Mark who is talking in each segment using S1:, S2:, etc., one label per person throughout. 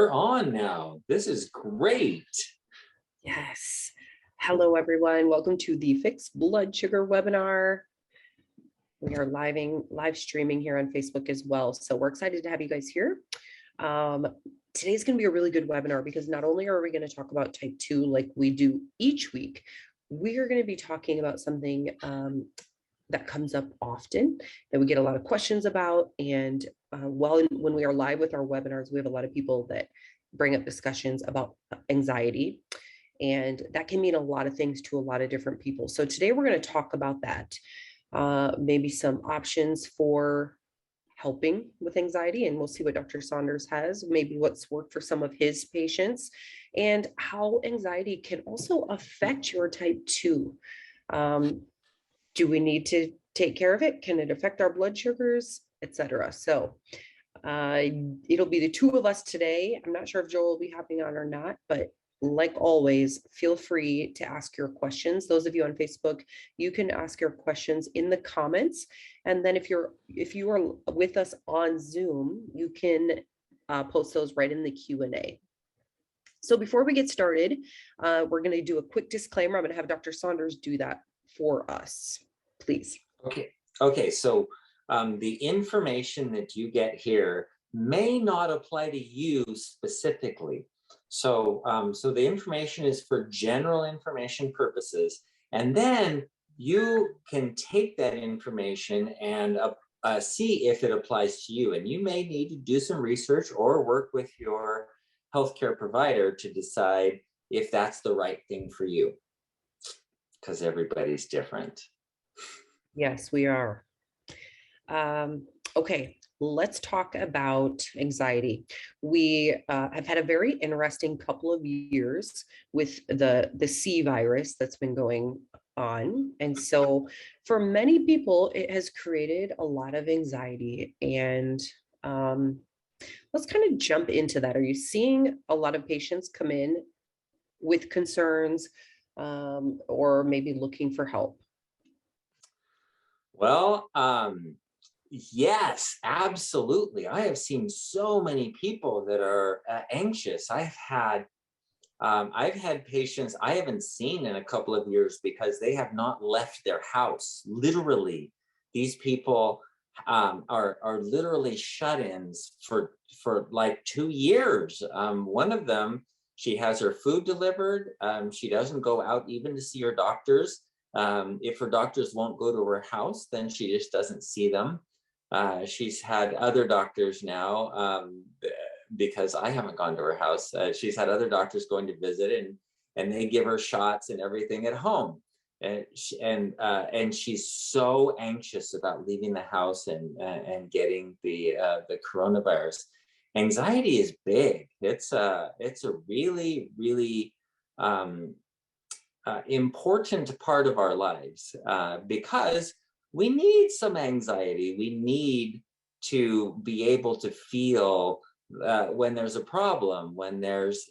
S1: we're on now. This is great.
S2: Yes. Hello, everyone. Welcome to the Fixed Blood Sugar webinar. We are live streaming here on Facebook as well. So we're excited to have you guys here. Today's going to be a really good webinar because not only are we going to talk about type 2 like we do each week, we are going to be talking about something that comes up often, that we get a lot of questions about. And when we are live with our webinars, we have a lot of people that bring up discussions about anxiety. And that can mean a lot of things to a lot of different people. So today we're going to talk about that, maybe some options for helping with anxiety, and we'll see what Dr. Saunders has, maybe what's worked for some of his patients, and how anxiety can also affect your type 2. Do we need to take care of it? Can it affect our blood sugars, etc.? So it'll be the two of us today. I'm not sure if Joel will be hopping on or not, but like always, feel free to ask your questions. Those of you on Facebook, you can ask your questions in the comments. And then if you are with us on Zoom, you can post those right in the Q&A. So before we get started, we're going to do a quick disclaimer. I'm going to have Dr. Saunders do that for us, please.
S1: Okay. So the information that you get here may not apply to you specifically. So the information is for general information purposes, and then you can take that information and see if it applies to you. And you may need to do some research or work with your healthcare provider to decide if that's the right thing for you, because everybody's different.
S2: Yes, we are. Okay. Let's talk about anxiety. We have had a very interesting couple of years with the C virus that's been going on. And so for many people, it has created a lot of anxiety. And let's kind of jump into that. Are you seeing a lot of patients come in with concerns or maybe looking for help?
S1: Well, yes, absolutely. I have seen so many people that are anxious. I've had patients I haven't seen in a couple of years because they have not left their house. Literally, these people are literally shut-ins for like 2 years. One of them, she has her food delivered. She doesn't go out even to see her doctors. If her doctors won't go to her house, then she just doesn't see them. She's had other doctors now because I haven't gone to her house. She's had other doctors going to visit, and they give her shots and everything at home. And she's so anxious about leaving the house and getting the coronavirus. Anxiety is big. It's a really, really important part of our lives because we need some anxiety. We need to be able to feel when there's a problem, when there's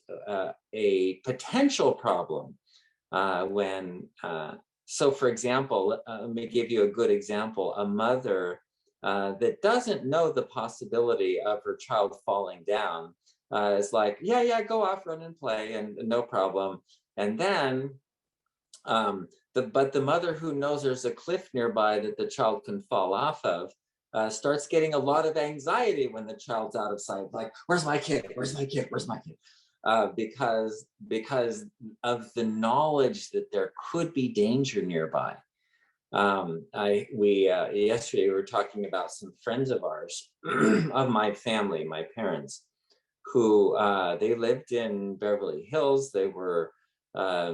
S1: a potential problem. So for example, let me give you a good example. A mother that doesn't know the possibility of her child falling down is like, yeah, go off, run and play, and no problem. And then but the mother who knows there's a cliff nearby that the child can fall off of starts getting a lot of anxiety when the child's out of sight. Like, where's my kid? Where's my kid? Where's my kid? Because of the knowledge that there could be danger nearby. Yesterday we were talking about some friends of ours, of my family, my parents, who they lived in Beverly Hills. They were a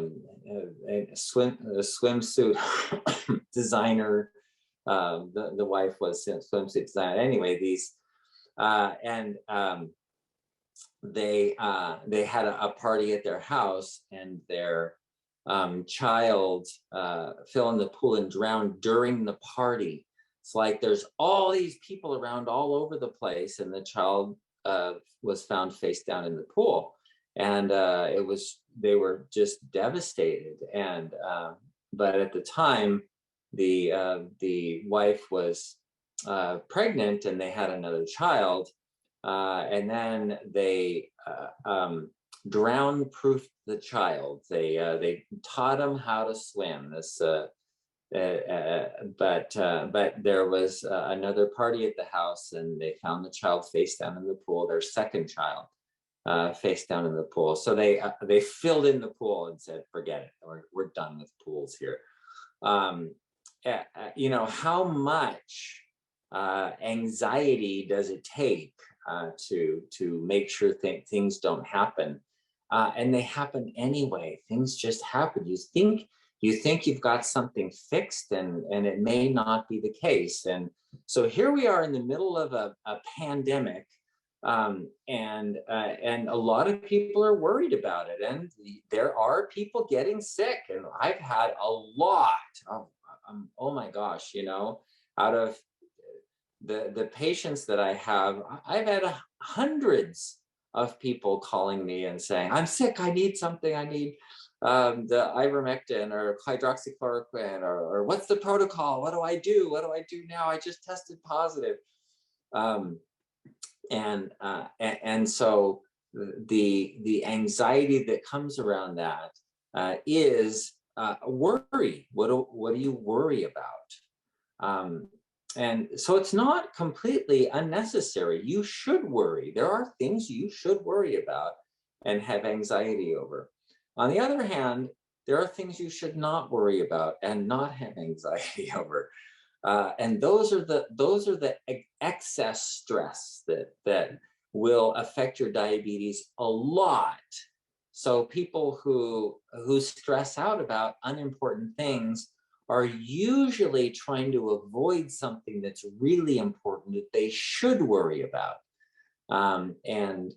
S1: swimsuit designer. The wife was a swimsuit designer. Anyway, they had a party at their house, and their child fell in the pool and drowned during the party. It's like there's all these people around all over the place, and the child was found face down in the pool. And they were just devastated. And but at the time, the wife was pregnant, and they had another child. And then they drown-proofed the child. They taught him how to swim. But there was another party at the house, and they found the child face down in the pool. Their second child face down in the pool. So they filled in the pool and said, "Forget it. We're done with pools here." How much anxiety does it take to make sure things don't happen, and they happen anyway. Things just happen. You think you've got something fixed, and it may not be the case. And so here we are in the middle of a pandemic, and a lot of people are worried about it, and there are people getting sick, and I've had a lot of, oh my gosh, out of the patients that I have, I've had hundreds of people calling me and saying, "I'm sick, I need something, I need the ivermectin or hydroxychloroquine, or what's the protocol? What do I do? What do I do now? I just tested positive." And so the anxiety that comes around that is worry. What do you worry about? And so it's not completely unnecessary. You should worry. There are things you should worry about and have anxiety over. On the other hand, there are things you should not worry about and not have anxiety over. And those are the excess stress that will affect your diabetes a lot. So people who stress out about unimportant things are usually trying to avoid something that's really important that they should worry about. And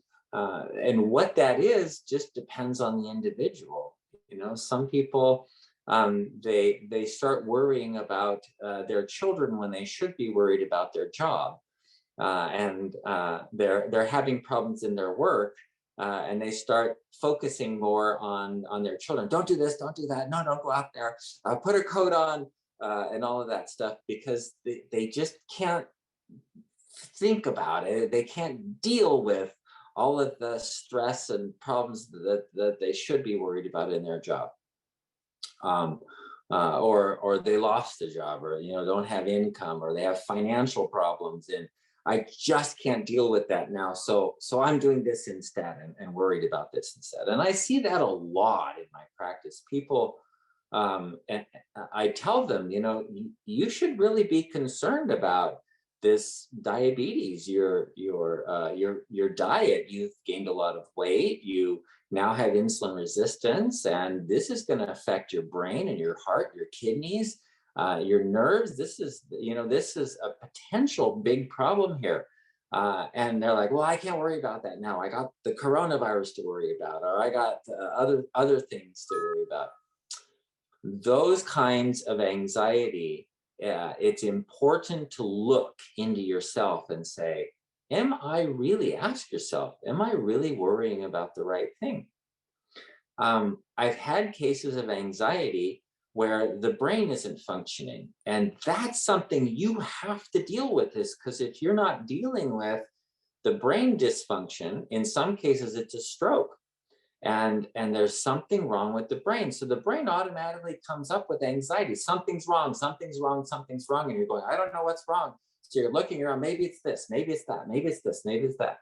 S1: what that is just depends on the individual. Some people, they start worrying about their children when they should be worried about their job, and they're having problems in their work, and they start focusing more on their children. Don't do this, don't do that. No, don't go out there. Put a coat on, and all of that stuff, because they just can't think about it. They can't deal with all of the stress and problems that they should be worried about in their job. Or they lost the job, or don't have income, or they have financial problems, and I just can't deal with that now. So I'm doing this instead, and worried about this instead. And I see that a lot in my practice. People, and I tell them, you should really be concerned about this diabetes, your diet. You've gained a lot of weight. You now have insulin resistance, and this is going to affect your brain and your heart, your kidneys, your nerves. This is a potential big problem here. And they're like, "Well, I can't worry about that now. I got the coronavirus to worry about, or I got other things to worry about." Those kinds of anxiety, it's important to look into yourself and say, ask yourself, am I really worrying about the right thing? I've had cases of anxiety where the brain isn't functioning, and that's something you have to deal with, is because if you're not dealing with the brain dysfunction, in some cases it's a stroke. And there's something wrong with the brain. So the brain automatically comes up with anxiety. Something's wrong, something's wrong, something's wrong. And you're going, I don't know what's wrong. So you're looking around, maybe it's this, maybe it's that, maybe it's this, maybe it's that.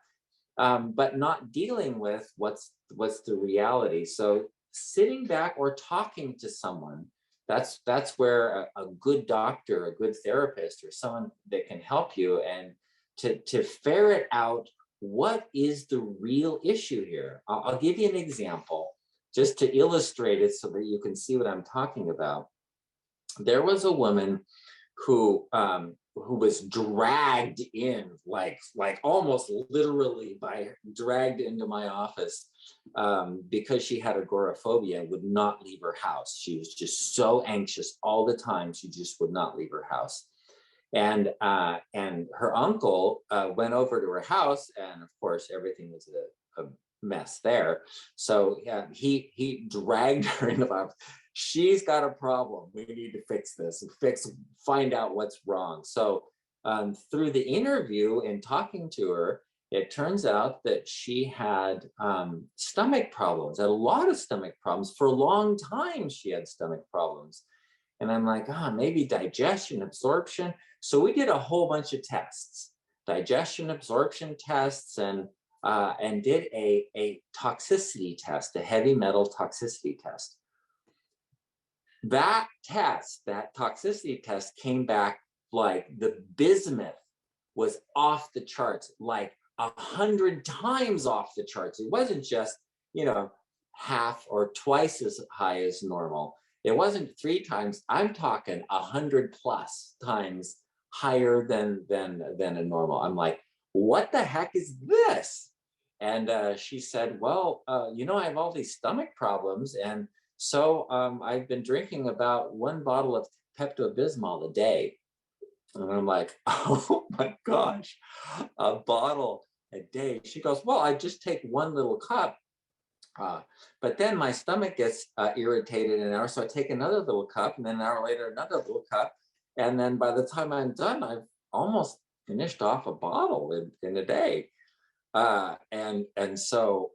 S1: But not dealing with what's the reality. So sitting back or talking to someone, that's where a good doctor, a good therapist, or someone that can help you, and to ferret out what is the real issue here. I'll give you an example just to illustrate it so that you can see what I'm talking about. There was a woman who was dragged in, like almost literally dragged into my office, because she had agoraphobia and would not leave her house. She was just so anxious all the time. She just would not leave her house. And her uncle went over to her house, and of course everything was a mess there. So yeah, he dragged her into the house. She's got a problem. We need to fix this. Find out what's wrong. So through the interview and talking to her, It turns out that she had stomach problems, had a lot of stomach problems. For a long time, she had stomach problems. And I'm like, maybe digestion, absorption. So we did a whole bunch of tests, digestion, absorption tests, and did a toxicity test, a heavy metal toxicity test. That test, that toxicity test came back like the bismuth was off the charts, like 100 times off the charts. It wasn't just, half or twice as high as normal. It wasn't 3 times. I'm talking 100 plus times higher than a normal. I'm like, what the heck is this? And she said, well, I have all these stomach problems, and so I've been drinking about 1 bottle of Pepto-Bismol a day. And I'm like, oh my gosh, a bottle a day. She goes, well, I just take 1 little cup, but then my stomach gets irritated an hour. So I take another little cup, and then an hour later, another little cup. And then by the time I'm done, I've almost finished off a bottle in a day. And so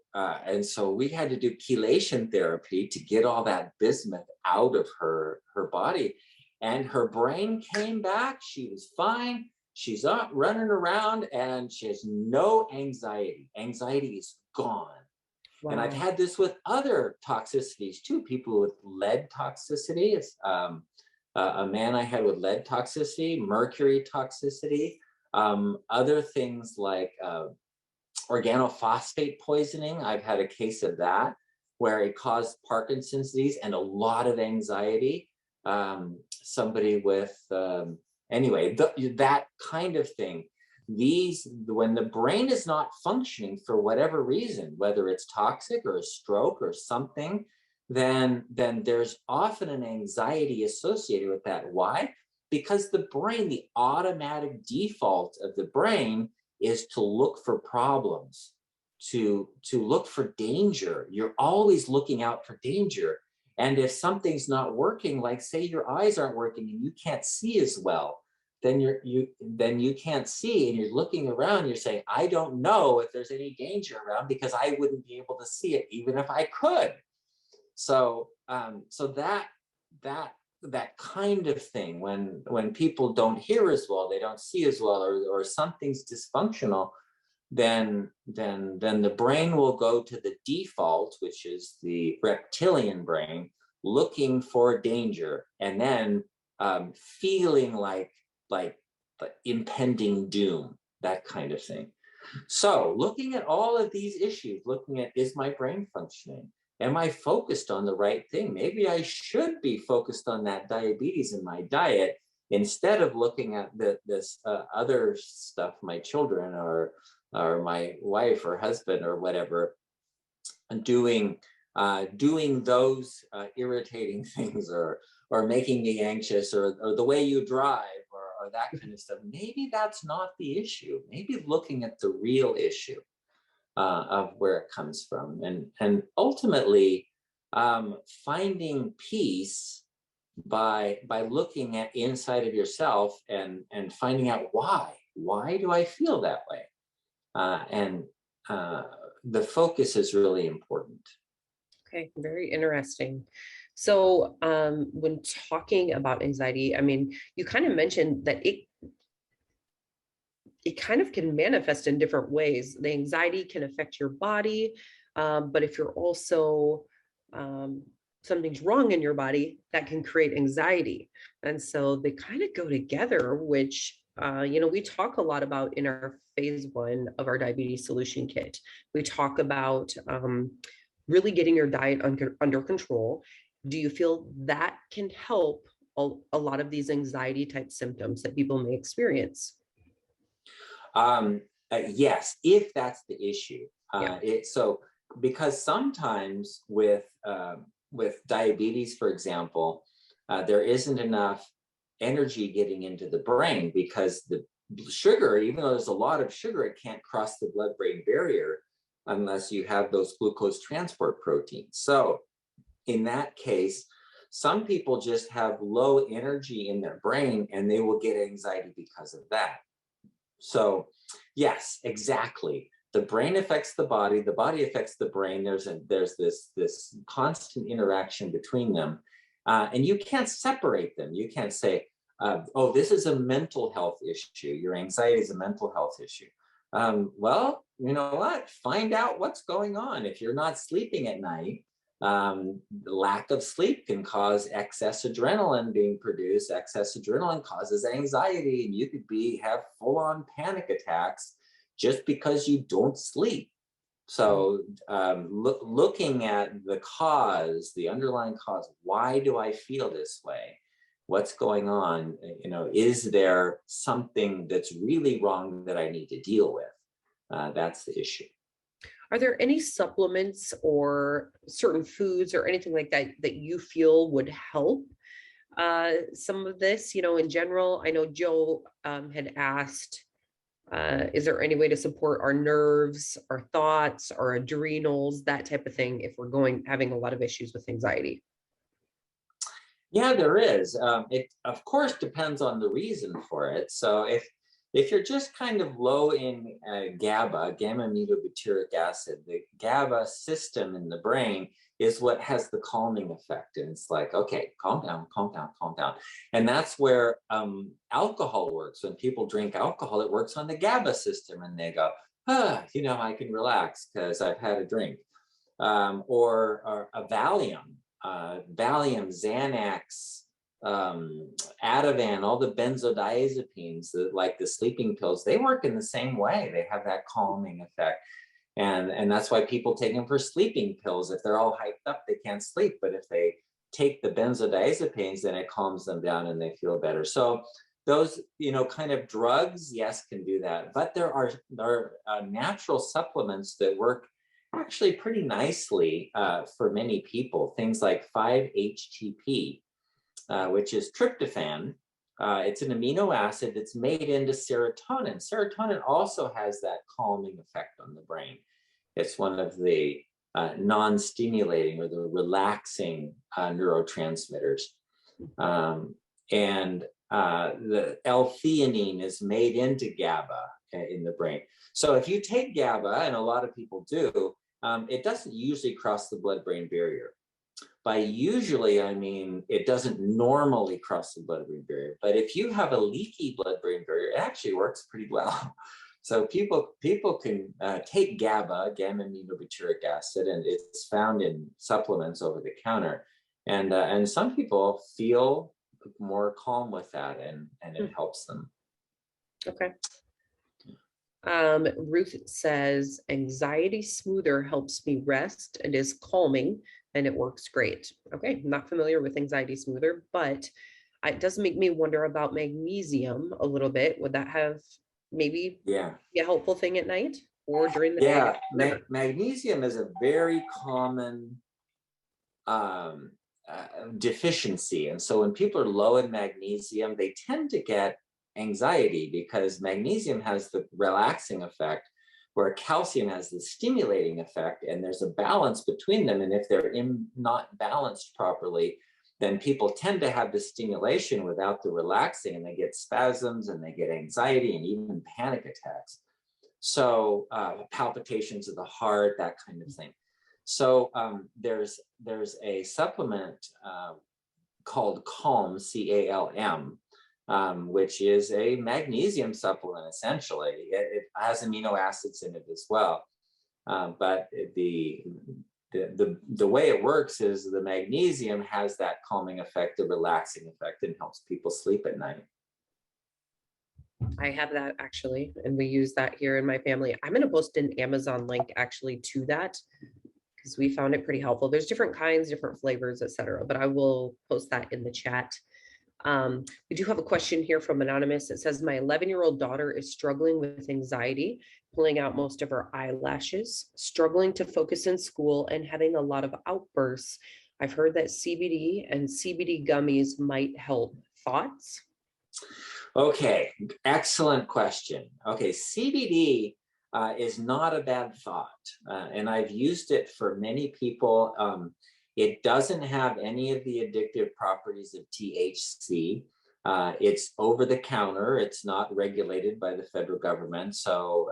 S1: we had to do chelation therapy to get all that bismuth out of her body, and her brain came back. She was fine. She's up running around, and she has no anxiety. Anxiety is gone. Wow. And I've had this with other toxicities too. People with lead toxicity. It's a man I had with lead toxicity, mercury toxicity, other things like organophosphate poisoning. I've had a case of that where it caused Parkinson's disease and a lot of anxiety. Somebody with, that kind of thing. When the brain is not functioning for whatever reason, whether it's toxic or a stroke or something, then there's often an anxiety associated with that. Why? Because the brain, the automatic default of the brain is to look for problems, to look for danger. You're always looking out for danger. And if something's not working, like say your eyes aren't working and you can't see as well, then you can't see, and you're looking around, you're saying, I don't know if there's any danger around because I wouldn't be able to see it even if I could. So that kind of thing, when people don't hear as well, they don't see as well, or something's dysfunctional, then the brain will go to the default, which is the reptilian brain, looking for danger, and then feeling like impending doom, that kind of thing. So looking at all of these issues, looking at, is my brain functioning? Am I focused on the right thing? Maybe I should be focused on that diabetes in my diet instead of looking at this other stuff, my children or my wife or husband or whatever, and doing those irritating things or making me anxious, or the way you drive, or that kind of stuff. Maybe that's not the issue. Maybe looking at the real issue of where it comes from, and ultimately finding peace by looking at inside of yourself and finding out why do I feel that way, and the focus is really important.
S2: Okay, very interesting. So when talking about anxiety, I mean, you kind of mentioned that it kind of can manifest in different ways. The anxiety can affect your body, but if you're also something's wrong in your body, that can create anxiety. And so they kind of go together, which we talk a lot about in our phase 1 of our diabetes solution kit. We talk about really getting your diet under control. Do you feel that can help a lot of these anxiety type symptoms that people may experience?
S1: Yes, if that's the issue.
S2: Yeah.
S1: So because sometimes with diabetes, for example, there isn't enough energy getting into the brain because the sugar, even though there's a lot of sugar, it can't cross the blood-brain barrier unless you have those glucose transport proteins. So in that case, some people just have low energy in their brain and they will get anxiety because of that. So yes, exactly. The brain affects the body affects the brain. There's this constant interaction between them, and you can't separate them. You can't say, "Oh, this is a mental health issue. Your anxiety is a mental health issue." Well, you know what? Find out what's going on. If you're not sleeping at night, lack of sleep can cause excess adrenaline being produced. Excess adrenaline causes anxiety, and you could have full-on panic attacks just because you don't sleep. So looking at the cause, the underlying cause, why do I feel this way? What's going on? Is there something that's really wrong that I need to deal with? That's the issue.
S2: Are there any supplements or certain foods or anything like that that you feel would help some of this? In general, I know Joe had asked, is there any way to support our nerves, our thoughts, our adrenals, that type of thing, if we're having a lot of issues with anxiety?
S1: Yeah, there is. It of course depends on the reason for it. So if you're just kind of low in GABA, gamma-aminobutyric acid, the GABA system in the brain is what has the calming effect. And it's like, okay, calm down, calm down, calm down. And that's where alcohol works. When people drink alcohol, it works on the GABA system, and they go, I can relax because I've had a drink. Or a Valium. Valium, Xanax, Ativan, all the benzodiazepines, like the sleeping pills, they work in the same way. They have that calming effect. And that's why people take them for sleeping pills. If they're all hyped up, they can't sleep. But if they take the benzodiazepines, then it calms them down and they feel better. So those, kind of drugs, yes, can do that. But there are natural supplements that work actually pretty nicely for many people. Things like 5-HTP, which is tryptophan. It's an amino acid that's made into serotonin. Serotonin also has that calming effect on the brain. It's one of the non-stimulating or the relaxing neurotransmitters. And the L-theanine is made into GABA in the brain. So if you take GABA, and a lot of people do, it doesn't usually cross the blood-brain barrier. By usually, I mean, it doesn't normally cross the blood-brain barrier. But if you have a leaky blood-brain barrier, it actually works pretty well. So people can take GABA, gamma-aminobutyric acid, and it's found in supplements over the counter. And some people feel more calm with that, and it helps them.
S2: Okay. Ruth says, anxiety smoother helps me rest and is calming, and it works great. Okay, I'm not familiar with anxiety smoother, but it does make me wonder about magnesium a little bit. Would that have maybe be a helpful thing at night or during the day?
S1: Magnesium is a very common deficiency. And so when people are low in magnesium, they tend to get anxiety because magnesium has the relaxing effect, where calcium has the stimulating effect, and there's a balance between them. And if they're not balanced properly, then people tend to have the stimulation without the relaxing, and they get spasms and they get anxiety and even panic attacks. So palpitations of the heart, that kind of thing. So there's a supplement called Calm, CALM, which is a magnesium supplement. Essentially, it has amino acids in it as well. But the way it works is the magnesium has that calming effect, the relaxing effect, and helps people sleep at night.
S2: I have that actually, and we use that here in my family. I'm going to post an Amazon link actually to that, because we found it pretty helpful. There's different kinds, different flavors, etc. But I will post that in the chat. We do have a question here from Anonymous. It says, my 11-year-old daughter is struggling with anxiety, pulling out most of her eyelashes, struggling to focus in school, and having a lot of outbursts. I've heard that CBD and CBD gummies might help. Thoughts?
S1: Okay, excellent question. Okay, CBD is not a bad thought, and I've used it for many people. It doesn't have any of the addictive properties of THC. It's over the counter. It's not regulated by the federal government. So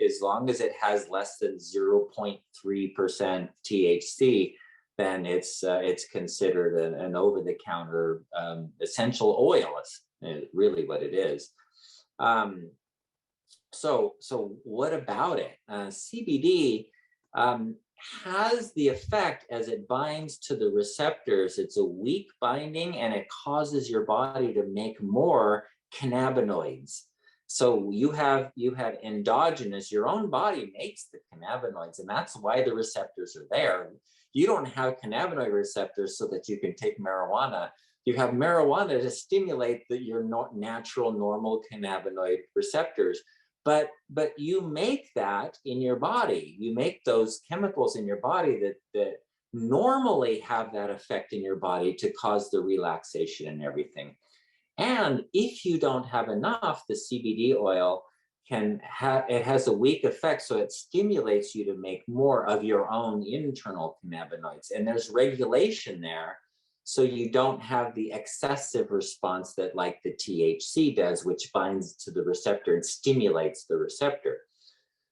S1: as long as it has less than 0.3% THC, then it's considered an over-the-counter essential oil. Is really what it is. So what about it? CBD has the effect as it binds to the receptors. It's a weak binding and it causes your body to make more cannabinoids. So you have endogenous, your own body makes the cannabinoids, and that's why the receptors are there. You don't have cannabinoid receptors so that you can take marijuana. You have marijuana to stimulate your natural, normal cannabinoid receptors. But you make that in your body. You make those chemicals in your body that normally have that effect in your body to cause the relaxation and everything. And if you don't have enough, the CBD oil it has a weak effect, so it stimulates you to make more of your own internal cannabinoids. And there's regulation there, so you don't have the excessive response that like the THC does, which binds to the receptor and stimulates the receptor.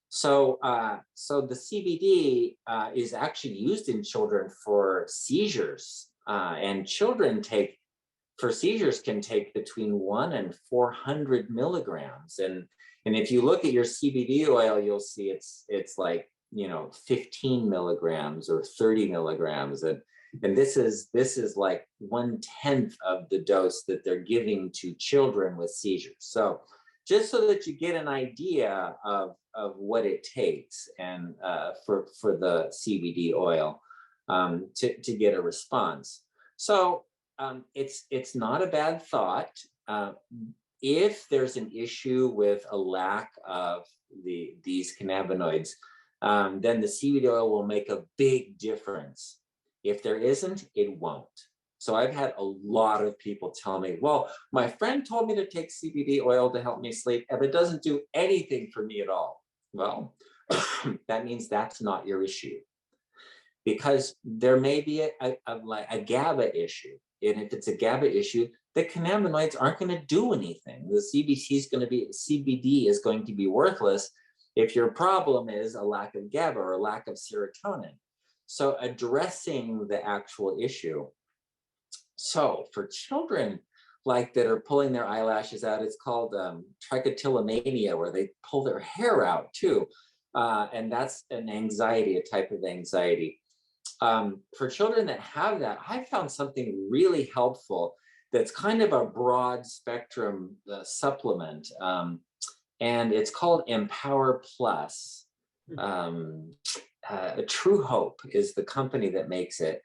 S1: So the CBD is actually used in children for seizures, and children for seizures can take between 1 and 400 milligrams. And if you look at your CBD oil, you'll see it's like 15 milligrams or 30 milligrams, and this is like 1/10 of the dose that they're giving to children with seizures. So just so that you get an idea of what it takes, and for the CBD oil to get a response. So it's not a bad thought. If there's an issue with a lack of these cannabinoids, then the CBD oil will make a big difference. If there isn't, it won't. So I've had a lot of people tell me, well, my friend told me to take CBD oil to help me sleep, and it doesn't do anything for me at all. Well, that means that's not your issue, because there may be a GABA issue. And if it's a GABA issue, the cannabinoids aren't going to do anything. The CBD is going to be worthless if your problem is a lack of GABA or a lack of serotonin. So addressing the actual issue. So for children like that are pulling their eyelashes out, it's called trichotillomania, where they pull their hair out too. And that's an anxiety, a type of anxiety. For children that have that, I found something really helpful that's kind of a broad spectrum supplement. And it's called Empower Plus. True Hope is the company that makes it.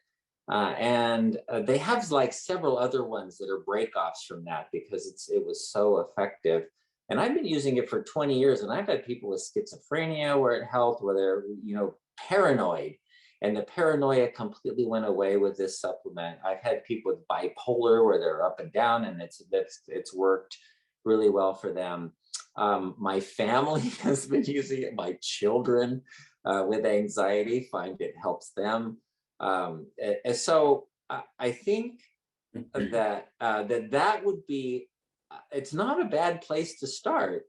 S1: And they have like several other ones that are breakoffs from that, because it was so effective. And I've been using it for 20 years, and I've had people with schizophrenia where it helped, where they're paranoid, and the paranoia completely went away with this supplement. I've had people with bipolar where they're up and down, and it's worked really well for them. My family has been using it. My children with anxiety find it helps them. And so I think that would be, it's not a bad place to start,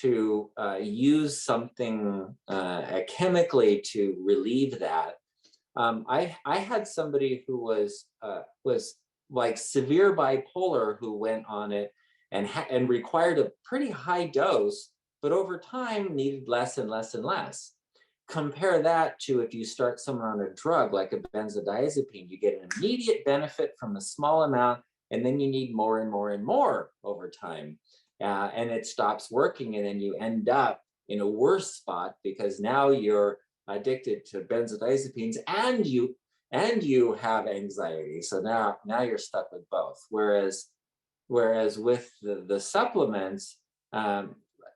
S1: to use something chemically to relieve that. I had somebody who was like severe bipolar, who went on it and required a pretty high dose, but over time needed less and less and less. Compare that to if you start someone on a drug like a benzodiazepine, you get an immediate benefit from a small amount, and then you need more and more and more over time. And it stops working, and then you end up in a worse spot, because now you're addicted to benzodiazepines and you have anxiety. So now you're stuck with both. Whereas with the supplements,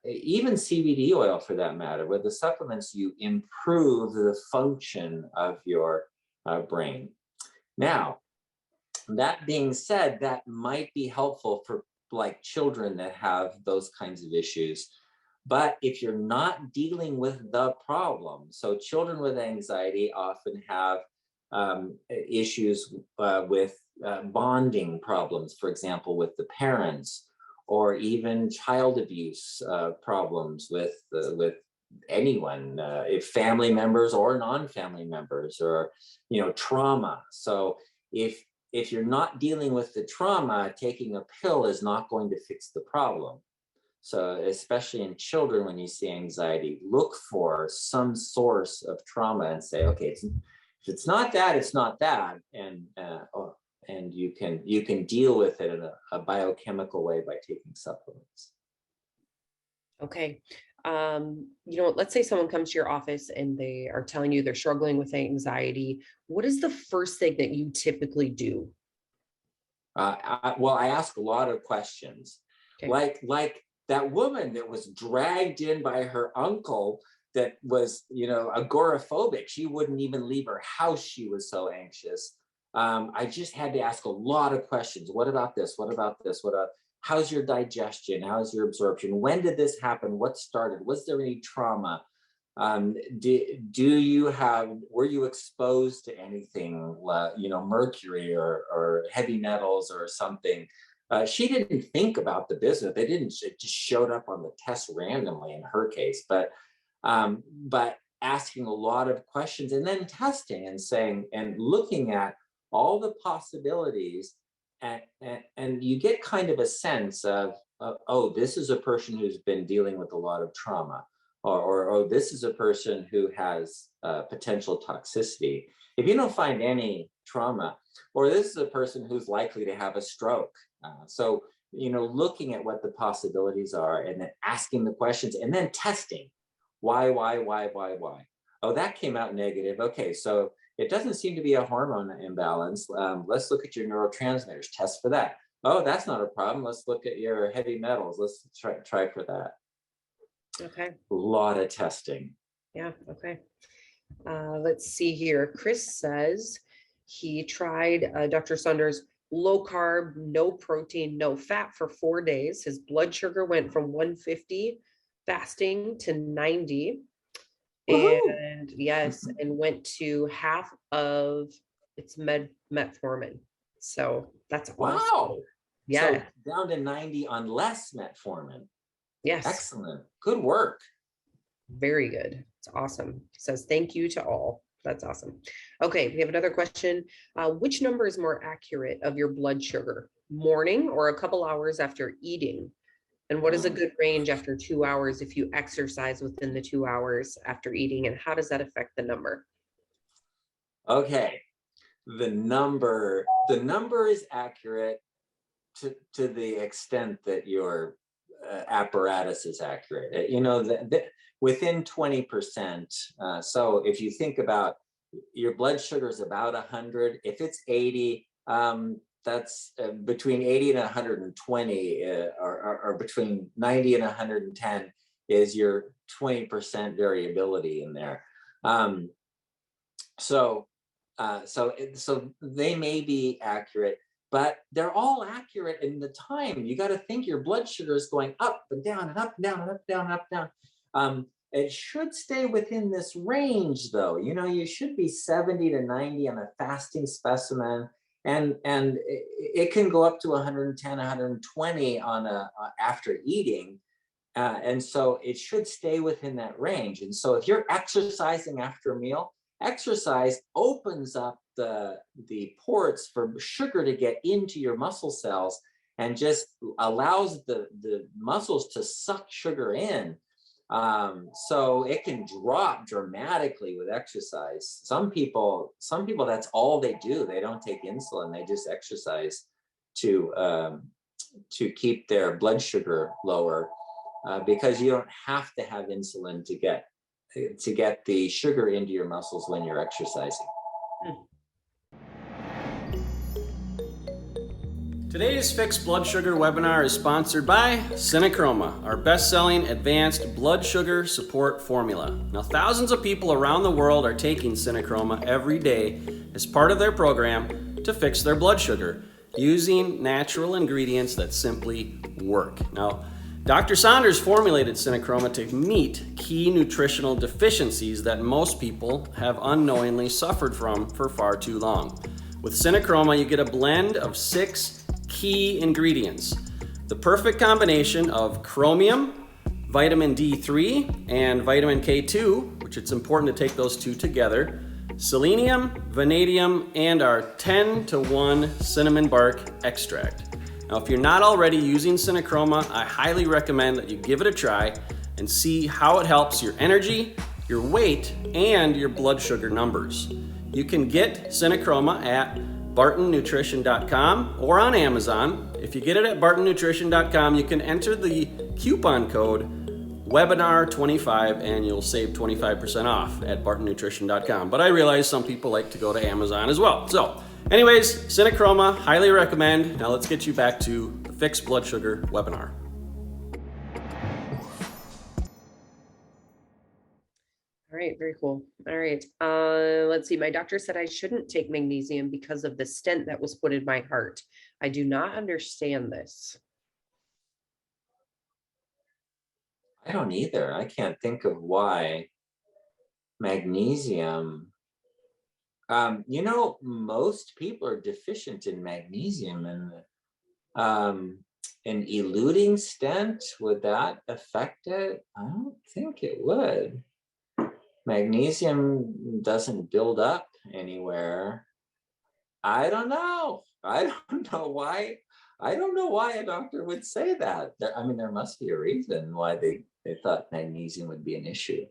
S1: even CBD oil for that matter, with the supplements, you improve the function of your brain. Now, that being said, that might be helpful for like children that have those kinds of issues. But if you're not dealing with the problem, so children with anxiety often have issues with bonding problems, for example, with the parents, or even child abuse problems with anyone, if family members or non-family members, or trauma. So if you're not dealing with the trauma, taking a pill is not going to fix the problem. So especially in children, when you see anxiety, look for some source of trauma and say, okay, if it's not that, it's not that, and you can deal with it in a biochemical way by taking supplements.
S2: Okay. Let's say someone comes to your office and they are telling you they're struggling with anxiety. What is the first thing that you typically do?
S1: I ask a lot of questions,
S2: Okay.
S1: like that woman that was dragged in by her uncle that was, agoraphobic. She wouldn't even leave her house. She was so anxious. I just had to ask a lot of questions. What about this? What about this? How's your digestion? How's your absorption? When did this happen? What started? Was there any trauma? Were you exposed to anything, mercury or heavy metals or something? She didn't think about the business. It just showed up on the test randomly in her case, but asking a lot of questions and then testing and saying and looking at all the possibilities, and you get kind of a sense of, oh, this is a person who's been dealing with a lot of trauma, or this is a person who has potential toxicity. If you don't find any trauma, or this is a person who's likely to have a stroke. So, looking at what the possibilities are and then asking the questions and then testing. Why? Oh, that came out negative. Okay, so it doesn't seem to be a hormone imbalance. Let's look at your neurotransmitters, test for that. Oh, that's not a problem. Let's look at your heavy metals. Let's try for that.
S2: Okay.
S1: A lot of testing.
S2: Yeah. Okay. Let's see here. Chris says he tried Dr. Saunders low carb, no protein, no fat for 4 days. His blood sugar went from 150 fasting to 90.
S1: Woohoo!
S2: And yes, and went to half of its metformin. So that's awesome.
S1: Wow.
S2: Yeah.
S1: So down to 90 on less metformin.
S2: Yes.
S1: Excellent. Good work.
S2: Very good. It's awesome. Says thank you to all. That's awesome. Okay, we have another question. Which number is more accurate of your blood sugar, morning or a couple hours after eating? And what is a good range after 2 hours if you exercise within the 2 hours after eating? And how does that affect the number?
S1: Okay, the number is accurate to the extent that your apparatus is accurate. Within 20%. So if you think about your blood sugar is about 100. If it's 80, that's between 80 and 120, or between 90 and 110 is your 20% variability in there. So they may be accurate, but they're all accurate in the time. You got to think your blood sugar is going up and down and up and down and up, down and up, down. It should stay within this range, though. You should be 70 to 90 on a fasting specimen, and it can go up to 110, 120 on after eating, and so it should stay within that range. And so if you're exercising after a meal, exercise opens up the ports for sugar to get into your muscle cells and just allows the muscles to suck sugar in. So it can drop dramatically with exercise. Some people, that's all they do. They don't take insulin. They just exercise to keep their blood sugar lower, because you don't have to have insulin to get the sugar into your muscles when you're exercising.
S3: Today's Fixed Blood Sugar webinar is sponsored by Synachroma, our best-selling advanced blood sugar support formula. Now, thousands of people around the world are taking Synachroma every day as part of their program to fix their blood sugar using natural ingredients that simply work. Now, Dr. Saunders formulated Synachroma to meet key nutritional deficiencies that most people have unknowingly suffered from for far too long. With Synachroma, you get a blend of 6 key ingredients. The perfect combination of chromium, vitamin D3, and vitamin K2, which it's important to take those 2 together, selenium, vanadium, and our 10-to-1 cinnamon bark extract. Now, if you're not already using Synachroma, I highly recommend that you give it a try and see how it helps your energy, your weight, and your blood sugar numbers. You can get Synachroma at bartonnutrition.com or on Amazon. If you get it at bartonnutrition.com, you can enter the coupon code webinar25 and you'll save 25% off at bartonnutrition.com. But I realize some people like to go to Amazon as well. So anyways, Synachroma, highly recommend. Now let's get you back to the Fixed Blood Sugar webinar.
S2: All right, very cool. All right, let's see. My doctor said I shouldn't take magnesium because of the stent that was put in my heart. I do not understand this.
S1: I don't either. I can't think of why magnesium. Most people are deficient in magnesium, and an eluting stent, would that affect it? I don't think it would. Magnesium doesn't build up anywhere. I don't know. I don't know why. I don't know why a doctor would say that. There must be a reason why they thought magnesium would be an issue.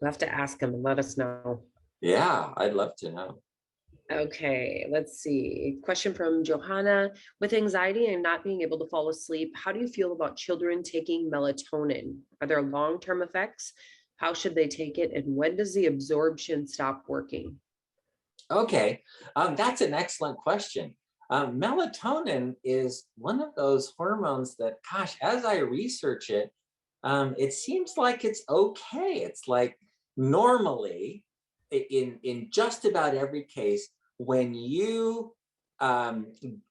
S2: We'll have to ask him and let us know.
S1: Yeah, I'd love to know.
S2: Okay, let's see. Question from Johanna. With anxiety and not being able to fall asleep, how do you feel about children taking melatonin? Are there long-term effects? How should they take it? And when does the absorption stop working?
S1: Okay, that's an excellent question. Melatonin is one of those hormones that, gosh, as I research it, it seems like it's okay. It's like normally in just about every case, when you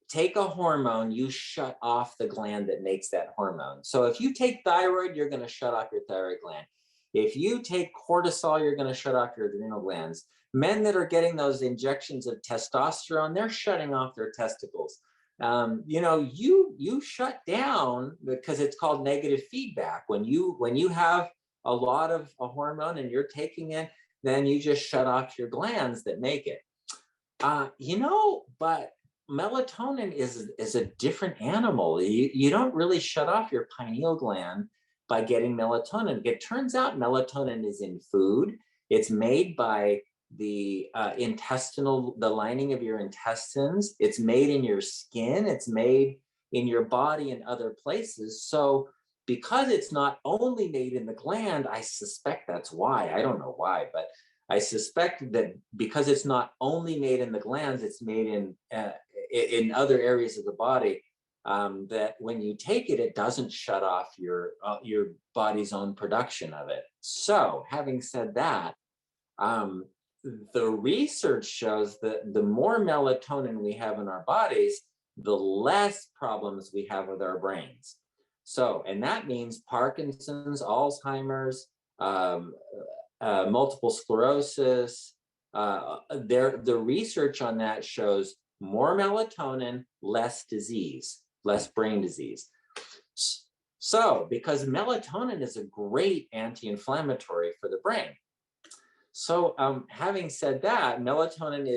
S1: take a hormone, you shut off the gland that makes that hormone. So if you take thyroid, you're going to shut off your thyroid gland. If you take cortisol, you're going to shut off your adrenal glands. Men that are getting those injections of testosterone, they're shutting off their testicles. You shut down because it's called negative feedback. When you have a lot of a hormone and you're taking it, then you just shut off your glands that make it. But melatonin is a different animal. You don't really shut off your pineal gland by getting melatonin. It turns out melatonin is in food. It's made by the the lining of your intestines. It's made in your skin. It's made in your body and other places. So because it's not only made in the gland, I suspect that's why. I don't know why, but I suspect that because it's not only made in the glands, it's made in other areas of the body. That when you take it, it doesn't shut off your body's own production of it. So, having said that, the research shows that the more melatonin we have in our bodies, the less problems we have with our brains. So, and that means Parkinson's, Alzheimer's, multiple sclerosis. The research on that shows more melatonin, less disease, less brain disease. So, because melatonin is a great anti-inflammatory for the brain. So, having said that, melatonin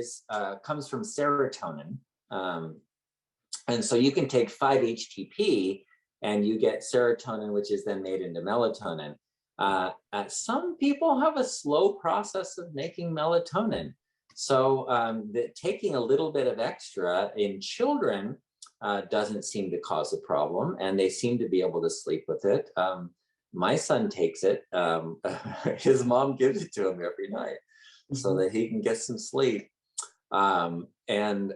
S1: comes from serotonin, and so you can take 5-HTP and you get serotonin, which is then made into melatonin. Some people have a slow process of making melatonin. So taking a little bit of extra in children doesn't seem to cause a problem, and they seem to be able to sleep with it. My son takes it. His mom gives it to him every night so that he can get some sleep. And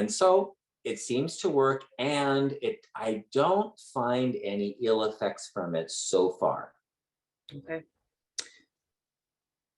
S1: so it seems to work, and I don't find any ill effects from it so far.
S2: Okay.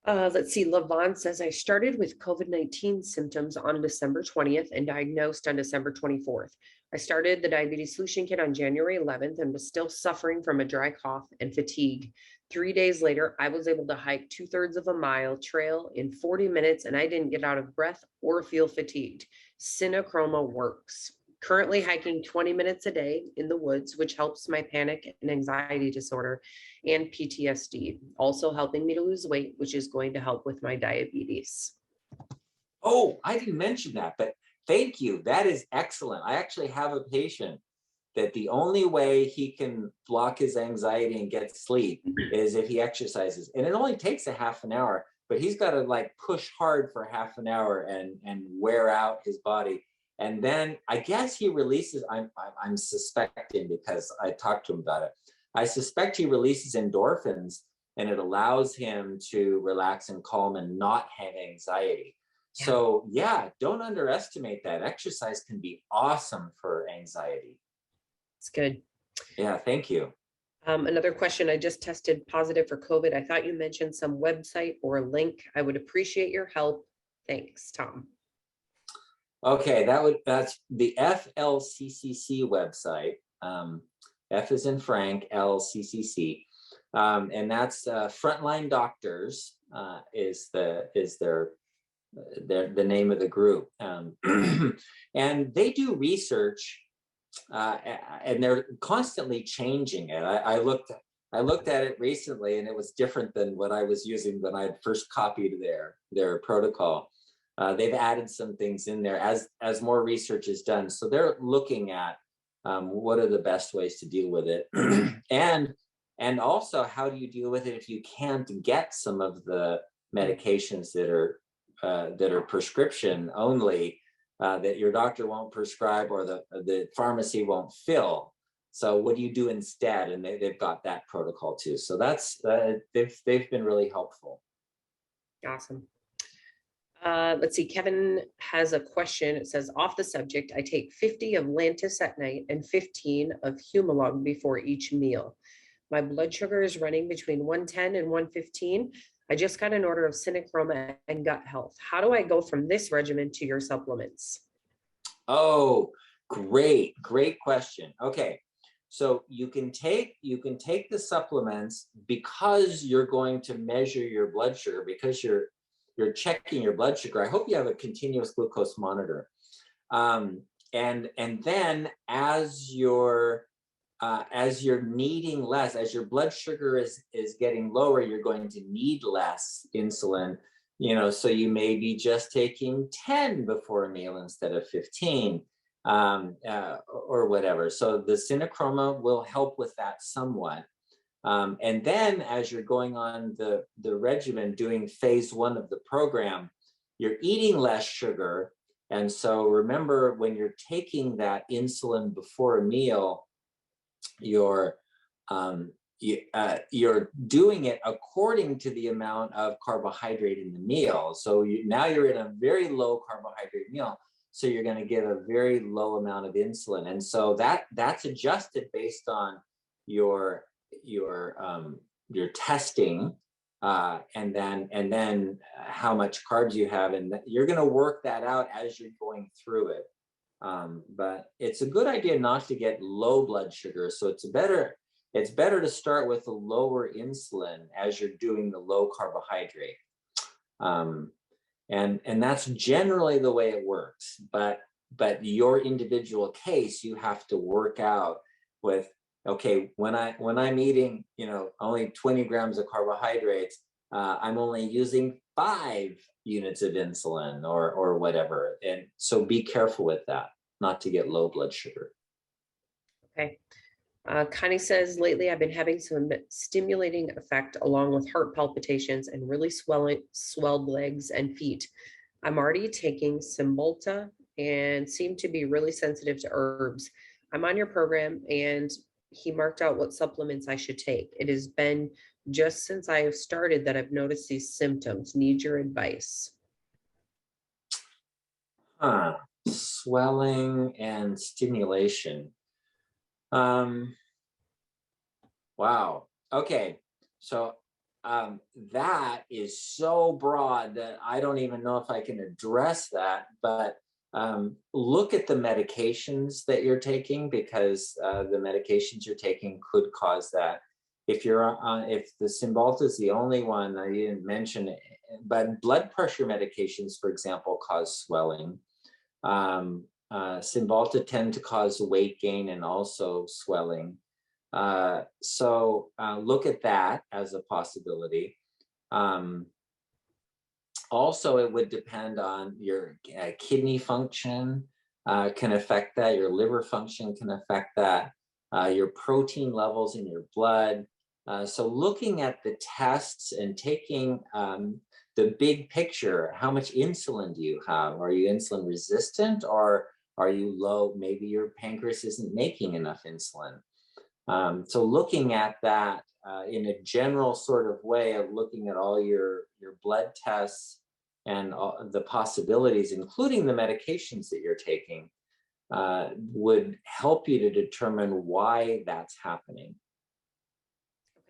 S2: Let's see, Levon says, I started with COVID-19 symptoms on December 20th and diagnosed on December 24th. I started the diabetes solution kit on January 11th and was still suffering from a dry cough and fatigue. 3 days later, I was able to hike 2/3 of a mile trail in 40 minutes and I didn't get out of breath or feel fatigued. Synachroma works. Currently hiking 20 minutes a day in the woods, which helps my panic and anxiety disorder and PTSD, also helping me to lose weight, which is going to help with my diabetes.
S1: Oh, I didn't mention that, but thank you. That is excellent. I actually have a patient that the only way he can block his anxiety and get sleep is if he exercises. And it only takes a half an hour, but he's got to like push hard for half an hour and wear out his body. And then I guess he releases, I'm suspecting because I talked to him about it. I suspect he releases endorphins and it allows him to relax and calm and not have anxiety.
S2: Yeah.
S1: So yeah, don't underestimate that. Exercise can be awesome for anxiety.
S2: It's good.
S1: Yeah, thank you.
S2: Another question, I just tested positive for COVID. I thought you mentioned some website or a link. I would appreciate your help. Thanks, Tom.
S1: Okay, that's the FLCCC website. F is in Frank, LCCC, and that's Frontline Doctors is their name of the group, and they do research, and they're constantly changing it. I looked at it recently, and it was different than what I was using when I had first copied their protocol. They've added some things in there as more research is done. So they're looking at what are the best ways to deal with it, and also how do you deal with it if you can't get some of the medications that are prescription only, that your doctor won't prescribe or the pharmacy won't fill. So what do you do instead? And they've got that protocol too. So that's they've been really helpful.
S2: Awesome. Let's see, Kevin has a question. It says, off the subject, I take 50 of Lantus at night and 15 of Humalog before each meal. My blood sugar is running between 110 and 115. I just got an order of Synachroma and gut health. How do I go from this regimen to your supplements?
S1: Oh, great question. Okay, so you can take the supplements because you're going to measure your blood sugar, because you're checking your blood sugar. I hope you have a continuous glucose monitor. And then as you're needing less, as your blood sugar is getting lower, you're going to need less insulin, so you may be just taking 10 before a meal instead of 15, or whatever. So the Synachroma will help with that somewhat. And then as you're going on the regimen, doing phase 1 of the program, you're eating less sugar. And so remember, when you're taking that insulin before a meal, you're doing it according to the amount of carbohydrate in the meal. So now you're in a very low carbohydrate meal. So you're going to give a very low amount of insulin. And so that's adjusted based on your testing, and then how much carbs you have, and you're going to work that out as you're going through it. But it's a good idea not to get low blood sugar. So it's better to start with a lower insulin as you're doing the low carbohydrate. And that's generally the way it works. But your individual case, you have to work out with, okay, when I'm eating, only 20 grams of carbohydrates, I'm only using 5 units of insulin or whatever. And so be careful with that, not to get low blood sugar.
S2: Okay. Connie says, lately I've been having some stimulating effect along with heart palpitations and really swelled legs and feet. I'm already taking Cymbalta and seem to be really sensitive to herbs. I'm on your program and he marked out what supplements I should take. It has been just since I have started that I've noticed these symptoms. Need your advice.
S1: Swelling and stimulation. Wow. Okay. So that is so broad that I don't even know if I can address that. But look at the medications that you're taking, because the medications you're taking could cause that. If the Cymbalta is the only one I didn't mention, but blood pressure medications, for example, cause swelling. Cymbalta tend to cause weight gain and also swelling. So look at that as a possibility. Also, it would depend on your kidney function, can affect that. Your liver function can affect that. Your protein levels in your blood. So looking at the tests and taking the big picture, how much insulin do you have? Are you insulin resistant, or are you low? Maybe your pancreas isn't making enough insulin. So looking at that in a general sort of way of looking at all your blood tests and the possibilities, including the medications that you're taking, would help you to determine why that's happening.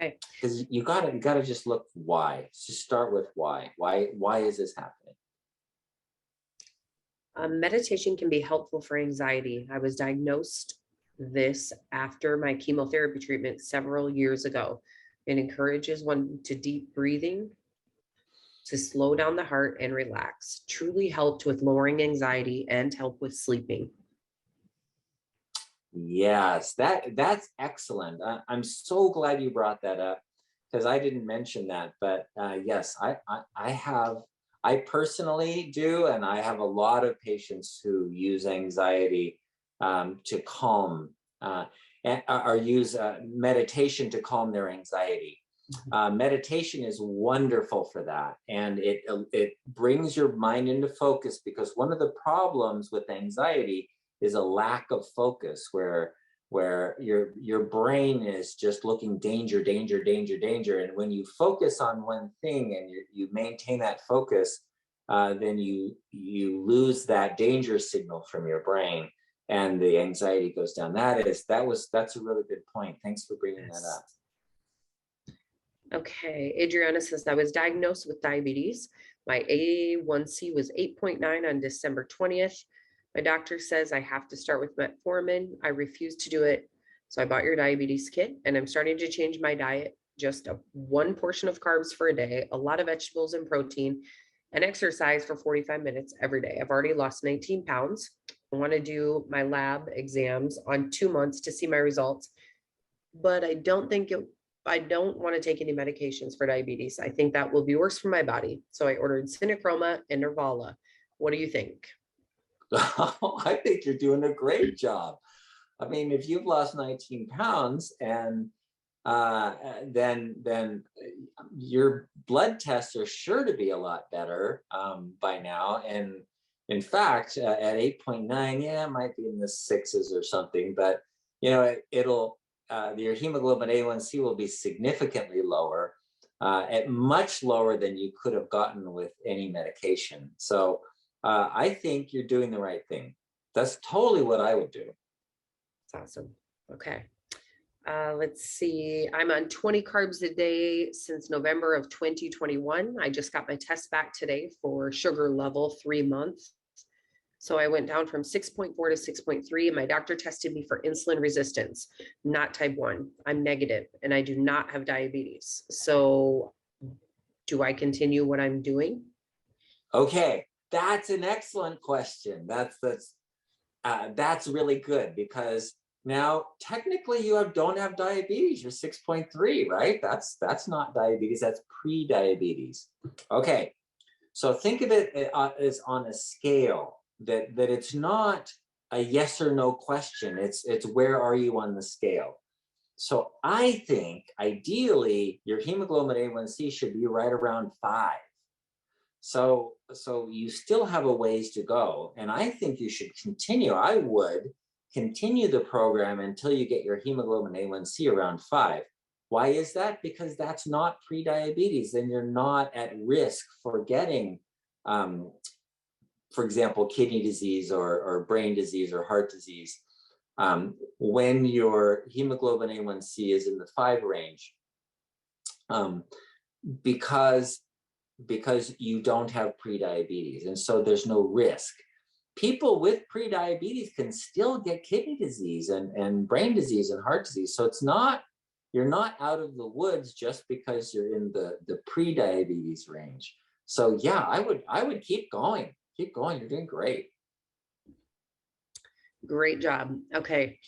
S2: Okay.
S1: Because you gotta just look why. Just start with why. Why is this happening?
S2: Meditation can be helpful for anxiety. I was diagnosed this after my chemotherapy treatment several years ago. It encourages one to deep breathing, to slow down the heart and relax. Truly helped with lowering anxiety and help with sleeping.
S1: Yes, that's excellent. I'm so glad you brought that up, because I didn't mention that. But yes, I personally do, and I have a lot of patients who use anxiety to calm, or use meditation to calm their anxiety. Meditation is wonderful for that, and it brings your mind into focus, because one of the problems with anxiety is a lack of focus, where your brain is just looking danger, danger, danger, danger. And when you focus on one thing and you maintain that focus, then you lose that danger signal from your brain, and the anxiety goes down. That's a really good point. Thanks for bringing that up.
S2: Okay, Adriana says, I was diagnosed with diabetes. My A1C was 8.9 on December 20th. My doctor says I have to start with metformin. I refuse to do it. So I bought your diabetes kit, and I'm starting to change my diet. Just one portion of carbs for a day, a lot of vegetables and protein, and exercise for 45 minutes every day. I've already lost 19 pounds. I want to do my lab exams on 2 months to see my results, but I don't want to take any medications for diabetes. I think that will be worse for my body. So I ordered Cinechroma and Nervala. What do you think?
S1: I think you're doing a great job. I mean, if you've lost 19 pounds, and then your blood tests are sure to be a lot better by now. And in fact, at 8.9, yeah, it might be in the sixes or something, but it'll your hemoglobin A1C will be significantly lower, at much lower than you could have gotten with any medication. So I think you're doing the right thing. That's totally what I would do.
S2: That's awesome. Okay. Let's see. I'm on 20 carbs a day since November of 2021. I just got my test back today for sugar level 3 months. So I went down from 6.4 to 6.3. My doctor tested me for insulin resistance, not type 1. I'm negative, and I do not have diabetes. So do I continue what I'm doing?
S1: Okay, that's an excellent question. That's really good, because now technically you don't have diabetes. You're 6.3, right? That's not diabetes. That's pre-diabetes. Okay, so think of it as on a scale. That it's not a yes or no question. It's where are you on the scale? So I think ideally your hemoglobin A1C should be right around 5. So you still have a ways to go, and I think you should continue. I would continue the program until you get your hemoglobin A1C around 5. Why is that? Because that's not pre-diabetes. Then you're not at risk for getting for example, kidney disease or brain disease or heart disease, when your hemoglobin A1C is in the 5 range. because you don't have prediabetes, and so there's no risk. People with prediabetes can still get kidney disease and brain disease and heart disease. So you're not out of the woods just because you're in the pre-diabetes range. So yeah, I would keep going. Keep going. You're doing great.
S2: Great job. Okay.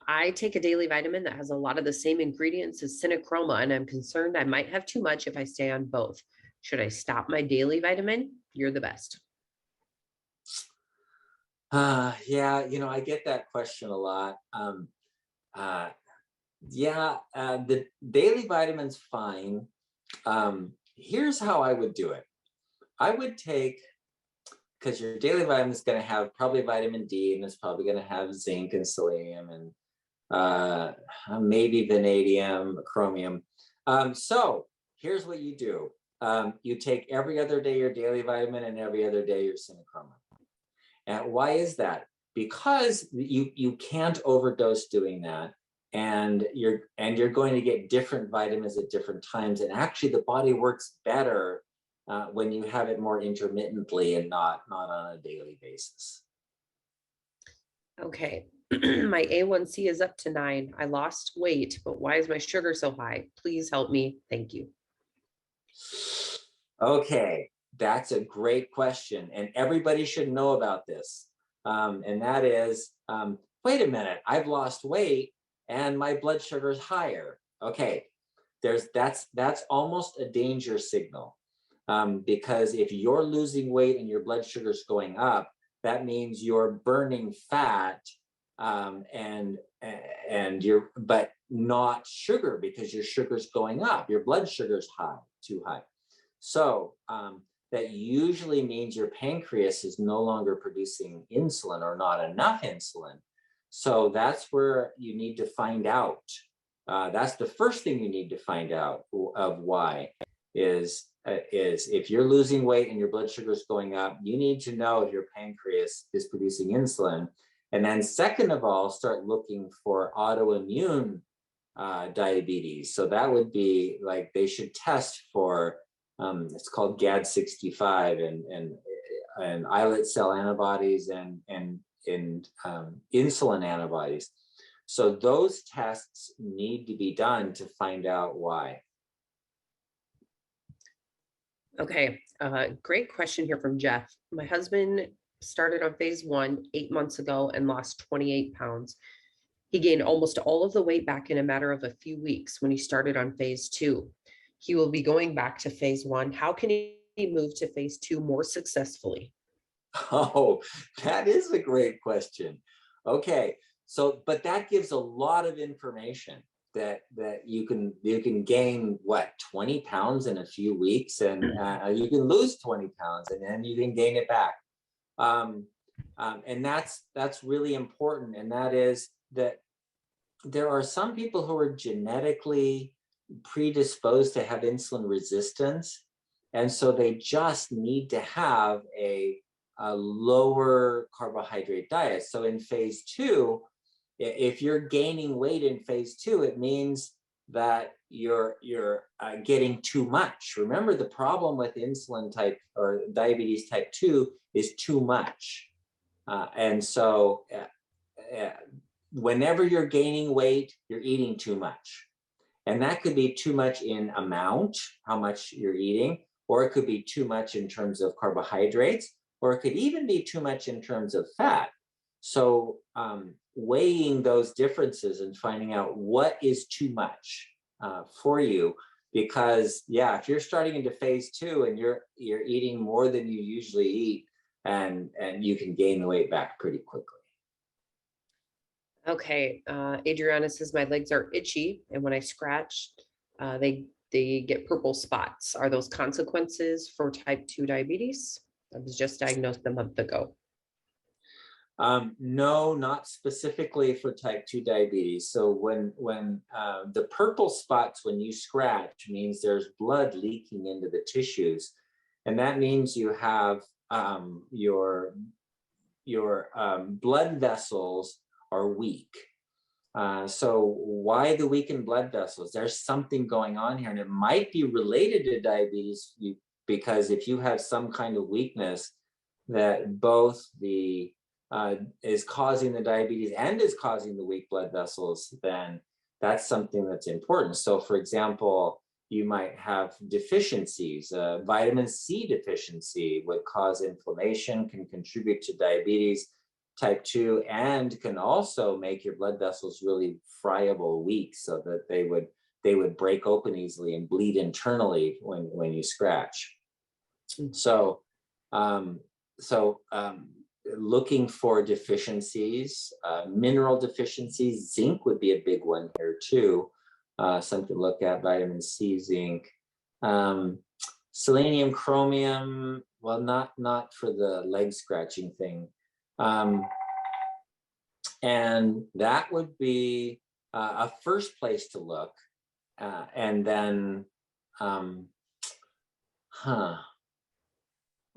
S2: I take a daily vitamin that has a lot of the same ingredients as Synachroma, and I'm concerned I might have too much if I stay on both. Should I stop my daily vitamin? You're the best.
S1: Yeah, I get that question a lot. The daily vitamin's fine. Here's how I would do it. I would take, because your daily vitamin is going to have probably vitamin D, and it's probably going to have zinc and selenium and maybe vanadium, chromium. So here's what you do. You take every other day your daily vitamin and every other day your Synachroma. And why is that? Because you can't overdose doing that, and you're going to get different vitamins at different times. And actually, the body works better when you have it more intermittently and not on a daily basis.
S2: Okay. My A1C is up to 9. I lost weight, but why is my sugar so high? Please help me. Thank you.
S1: Okay, that's a great question, and everybody should know about this. And that is, wait a minute, I've lost weight and my blood sugar is higher. Okay, that's almost a danger signal, because if you're losing weight and your blood sugar is going up, that means you're burning fat, but not sugar, because your sugar's going up. Your blood sugar's too high. So that usually means your pancreas is no longer producing insulin, or not enough insulin. So that's where you need to find out. That's the first thing you need to find out of why is if you're losing weight and your blood sugar is going up, you need to know if your pancreas is producing insulin. And then second of all, start looking for autoimmune diabetes. So that would be like, they should test for it's called GAD65 and islet cell antibodies and insulin antibodies. So those tests need to be done to find out why.
S2: Okay, great question here from Jeff. My husband started on phase 1 8 months ago and lost 28 pounds. He gained almost all of the weight back in a matter of a few weeks when he started on phase 2. He will be going back to phase 1. How can he move to phase 2 more successfully?
S1: Oh, that is a great question. Okay, so but that gives a lot of information that you can gain 20 pounds in a few weeks, and you can lose 20 pounds and then you can gain it back. And that's really important. And that is that there are some people who are genetically predisposed to have insulin resistance, and so they just need to have a lower carbohydrate diet. So in phase 2, if you're gaining weight in phase 2, it means that you're getting too much. Remember, the problem with insulin type or diabetes type 2 is too much. And so whenever you're gaining weight, you're eating too much. And that could be too much in amount, how much you're eating, or it could be too much in terms of carbohydrates, or it could even be too much in terms of fat. So weighing those differences and finding out what is too much for you, because if you're starting into phase 2 and you're eating more than you usually eat, and you can gain the weight back pretty quickly.
S2: Okay, Adriana says my legs are itchy, and when I scratch, they get purple spots. Are those consequences for type 2 diabetes? I was just diagnosed a month ago.
S1: No, not specifically for type 2 diabetes. So when the purple spots when you scratch means there's blood leaking into the tissues, and that means you have your blood vessels are weak. So why the weakened blood vessels? There's something going on here, and it might be related to diabetes because if you have some kind of weakness that both the is causing the diabetes and is causing the weak blood vessels, then that's something that's important. So for example, you might have deficiencies. Vitamin C deficiency would cause inflammation, can contribute to diabetes type 2, and can also make your blood vessels really friable, weak, so that they would break open easily and bleed internally when you scratch. So looking for deficiencies, mineral deficiencies, zinc would be a big one here too. Something to look at, vitamin C, zinc, selenium, chromium. Well, not for the leg scratching thing. And that would be a first place to look. And then,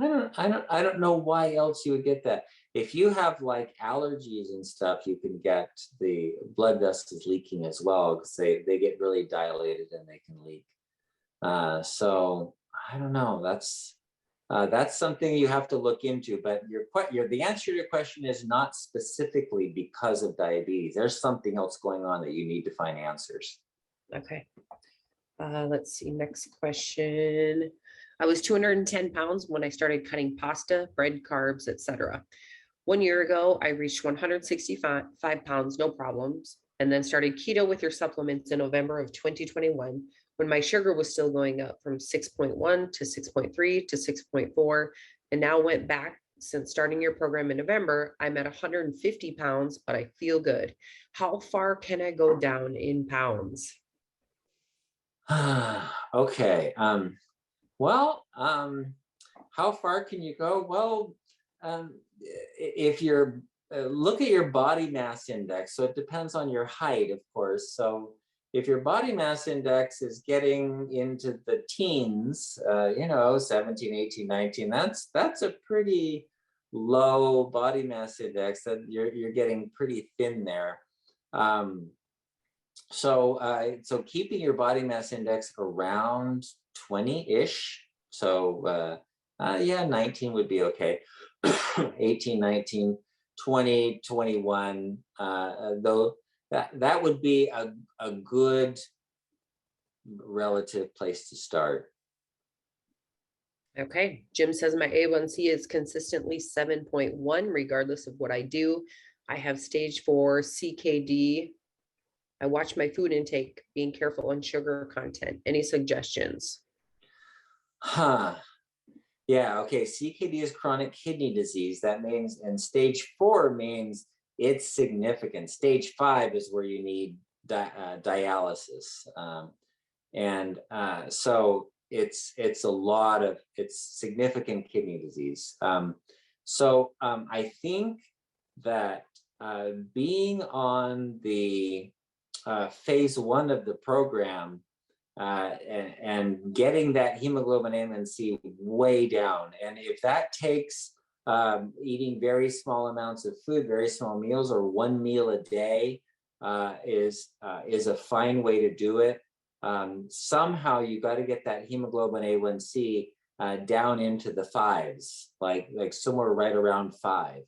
S1: I don't know why else you would get that. If you have like allergies and stuff, you can get the blood vessels leaking as well, because they get really dilated and they can leak. So I don't know. That's something you have to look into. But the answer to your question is not specifically because of diabetes. There's something else going on that you need to find answers.
S2: Okay. Let's see, next question. I was 210 pounds when I started cutting pasta, bread, carbs, etc. 1 year ago, I reached 165 pounds, no problems, and then started keto with your supplements in November of 2021, when my sugar was still going up from 6.1 to 6.3 to 6.4, and now went back. Since starting your program in November, I'm at 150 pounds, but I feel good. How far can I go down in pounds?
S1: Okay. Well, how far can you go? Well, if you're look at your body mass index. So it depends on your height, of course. So if your body mass index is getting into the teens, 17, 18, 19, that's a pretty low body mass index. That you're getting pretty thin there. So keeping your body mass index around 20-ish. So 19 would be okay. 18, 19, 20, 21. Though that would be a good relative place to start.
S2: Okay. Jim says my A1C is consistently 7.1 regardless of what I do. I have stage 4 CKD. I watch my food intake, being careful on sugar content. Any suggestions?
S1: Yeah, okay. CKD is chronic kidney disease. That means, and stage 4 means it's significant. Stage 5 is where you need dialysis. So it's significant kidney disease. I think that being on the phase 1 of the program and getting that hemoglobin A1C way down, and if that takes eating very small amounts of food, very small meals, or 1 meal a day, is a fine way to do it. Somehow you got to get that hemoglobin A1C down into the 5s, like somewhere right around 5.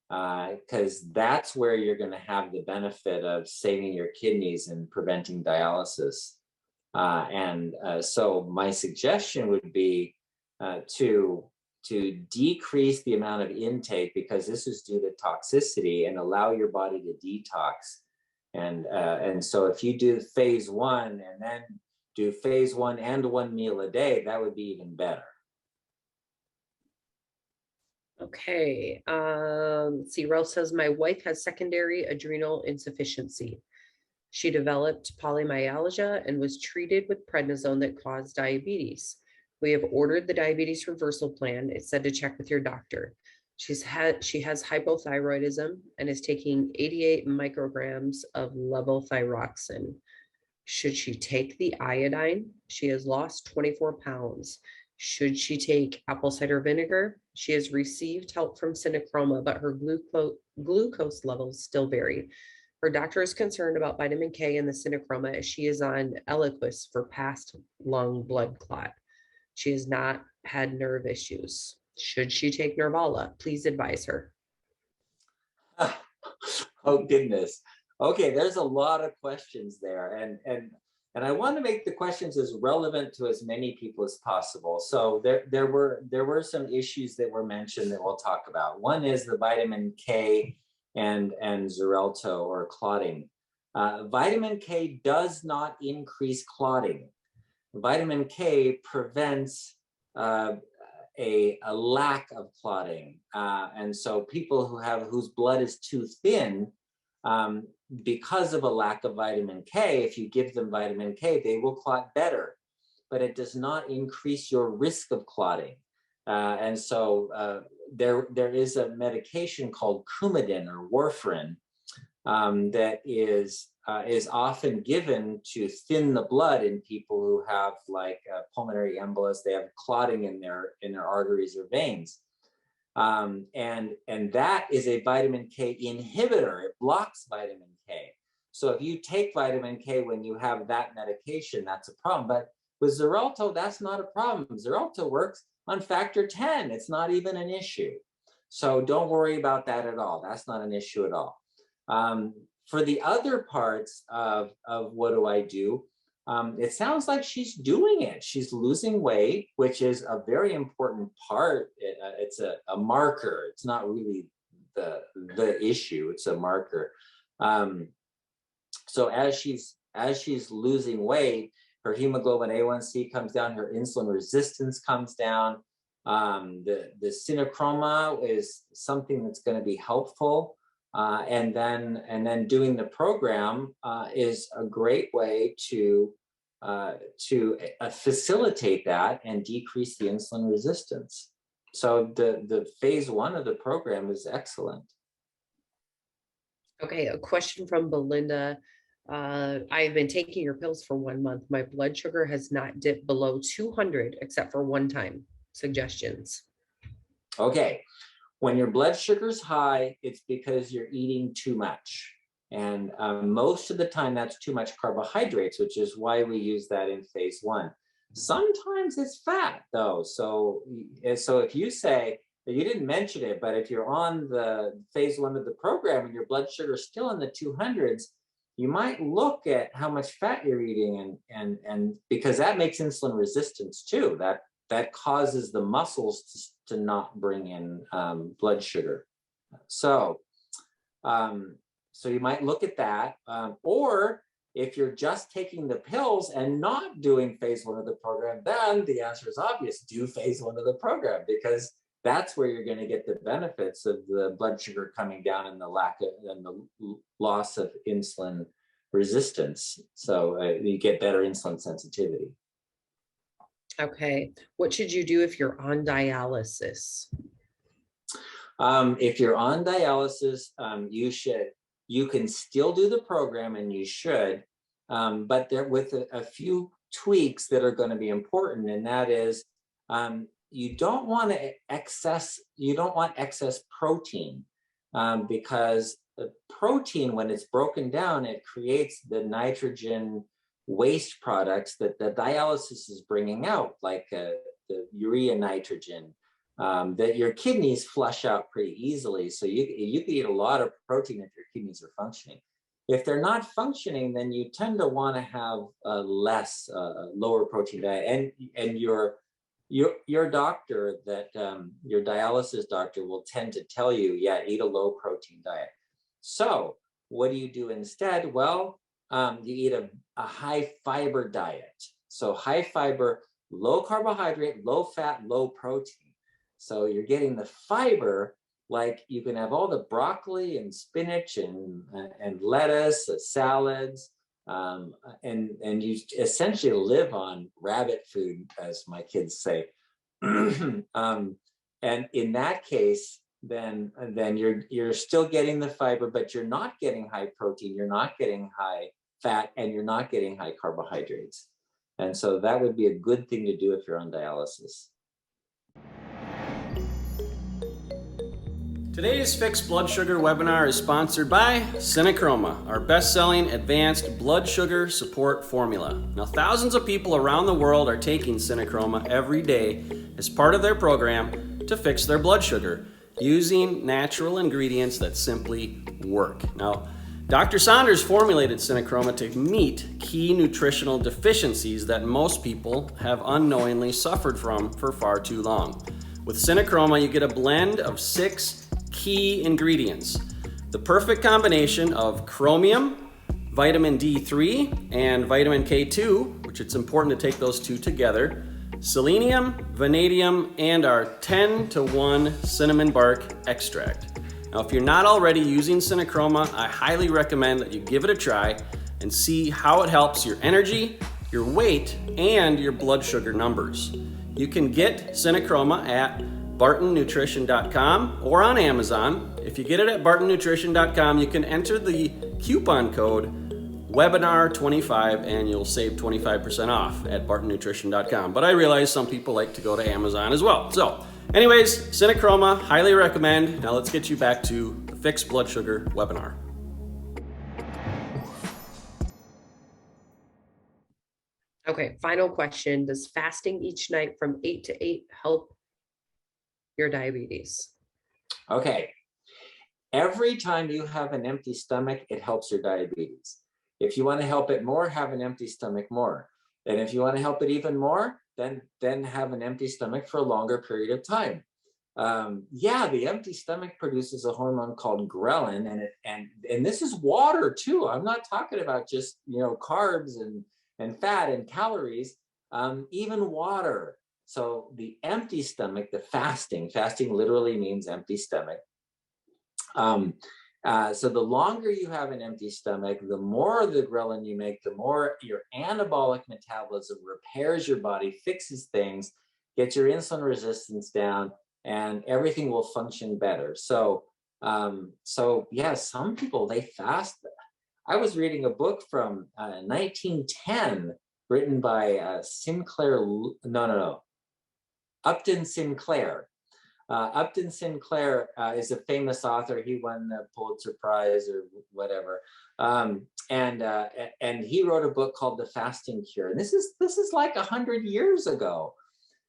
S1: Because that's where you're going to have the benefit of saving your kidneys and preventing dialysis. So my suggestion would be to decrease the amount of intake, because this is due to toxicity, and allow your body to detox. And so if you do phase 1 and then do phase 1 and 1 meal a day, that would be even better.
S2: Okay. Let's see. Ralph says my wife has secondary adrenal insufficiency. She developed polymyalgia and was treated with prednisone that caused diabetes. We have ordered the diabetes reversal plan. It said to check with your doctor. She has hypothyroidism and is taking 88 micrograms of levothyroxine. Should she take the iodine? She has lost 24 pounds. Should she take apple cider vinegar? She has received help from Synachroma, but her glucose levels still vary. Her doctor is concerned about vitamin K and the synochroma as she is on Eliquis for past lung blood clot. She has not had nerve issues. Should she take Nervala? Please advise her.
S1: Oh goodness. Okay, there's a lot of questions there, and I want to make the questions as relevant to as many people as possible. So there were some issues that were mentioned that we'll talk about. One is the vitamin K and Xarelto or clotting. Vitamin K does not increase clotting. Vitamin K prevents a lack of clotting, and so people whose blood is too thin, because of a lack of vitamin K, if you give them vitamin K, they will clot better, but it does not increase your risk of clotting. And so there is a medication called Coumadin or warfarin that is often given to thin the blood in people who have like pulmonary embolus. They have clotting in their arteries or veins. And that is a vitamin K inhibitor. It blocks vitamin K. So if you take vitamin K when you have that medication, that's a problem. But with Xarelto, that's not a problem. Xarelto works on factor 10. It's not even an issue. So don't worry about that at all. That's not an issue at all. For the other parts of what do I do, it sounds like she's doing it. She's losing weight, which is a very important part. It's a marker. It's not really the issue. It's a marker. So as she's losing weight, her hemoglobin A1C comes down. Her insulin resistance comes down. The synochroma is something that's going to be helpful. And then doing the program is a great way to facilitate that and decrease the insulin resistance. So the phase 1 of the program is excellent.
S2: Okay, a question from Belinda. I've been taking your pills for 1 month. My blood sugar has not dipped below 200 except for one time. Suggestions.
S1: Okay. When your blood sugar's high, it's because you're eating too much. And most of the time that's too much carbohydrates, which is why we use that in phase 1. Sometimes it's fat though. So if you say, you didn't mention it, but if you're on the phase 1 of the program and your blood sugar is still in the 200s, you might look at how much fat you're eating and because that makes insulin resistance too. That causes the muscles to not bring in blood sugar. So you might look at that. Or if you're just taking the pills and not doing phase 1 of the program, then the answer is obvious. Do phase 1 of the program, because that's where you're going to get the benefits of the blood sugar coming down and the loss of insulin resistance. So you get better insulin sensitivity.
S2: Okay. What should you do if you're on dialysis?
S1: If you're on dialysis, you can still do the program and you should, but there with a few tweaks that are going to be important. And that is, you don't want excess protein, because the protein, when it's broken down, it creates the nitrogen waste products that the dialysis is bringing out, like the urea nitrogen, that your kidneys flush out pretty easily. So you can eat a lot of protein if your kidneys are functioning. If they're not functioning, then you tend to want to have a lower protein diet. And your doctor, your dialysis doctor, will tend to tell you, yeah, eat a low protein diet. So what do you do instead? Well, you eat a high fiber diet. So high fiber, low carbohydrate, low fat, low protein. So you're getting the fiber, like you can have all the broccoli and spinach and lettuce, salads, and you essentially live on rabbit food, as my kids say. And in that case, then you're still getting the fiber, but you're not getting high protein, you're not getting high fat, and you're not getting high carbohydrates. And so that would be a good thing to do if you're on dialysis.
S3: Today's Fixed Blood Sugar webinar is sponsored by Synachroma, our best-selling advanced blood sugar support formula. Now, thousands of people around the world are taking Synachroma every day as part of their program to fix their blood sugar using natural ingredients that simply work. Now, Dr. Saunders formulated Synachroma to meet key nutritional deficiencies that most people have unknowingly suffered from for far too long. With Synachroma, you get a blend of 6 key ingredients. The perfect combination of chromium, vitamin D3, and vitamin K2, which it's important to take those two together, selenium, vanadium, and our 10-to-1 cinnamon bark extract. Now, if you're not already using Synachroma, I highly recommend that you give it a try and see how it helps your energy, your weight, and your blood sugar numbers. You can get Synachroma at bartonnutrition.com or on Amazon. If you get it at bartonnutrition.com, you can enter the coupon code webinar25 and you'll save 25% off at bartonnutrition.com. But I realize some people like to go to Amazon as well. So anyways, Synachroma, highly recommend. Now let's get you back to the Fixed Blood Sugar webinar.
S2: Okay, final question. Does fasting each night from 8 to 8 help your diabetes?
S1: Okay. Every time you have an empty stomach, it helps your diabetes. If you want to help it more, have an empty stomach more. And if you want to help it even more, then have an empty stomach for a longer period of time. The empty stomach produces a hormone called ghrelin, and this is water too. I'm not talking about just carbs and fat and calories, even water. So the empty stomach, the fasting literally means empty stomach. So the longer you have an empty stomach, the more the ghrelin you make, the more your anabolic metabolism repairs your body, fixes things, gets your insulin resistance down, and everything will function better. So yes, some people, they fast. I was reading a book from 1910 written by Upton Sinclair. Upton Sinclair is a famous author. He won the Pulitzer Prize or whatever, and he wrote a book called The Fasting Cure. And this is like 100 years ago,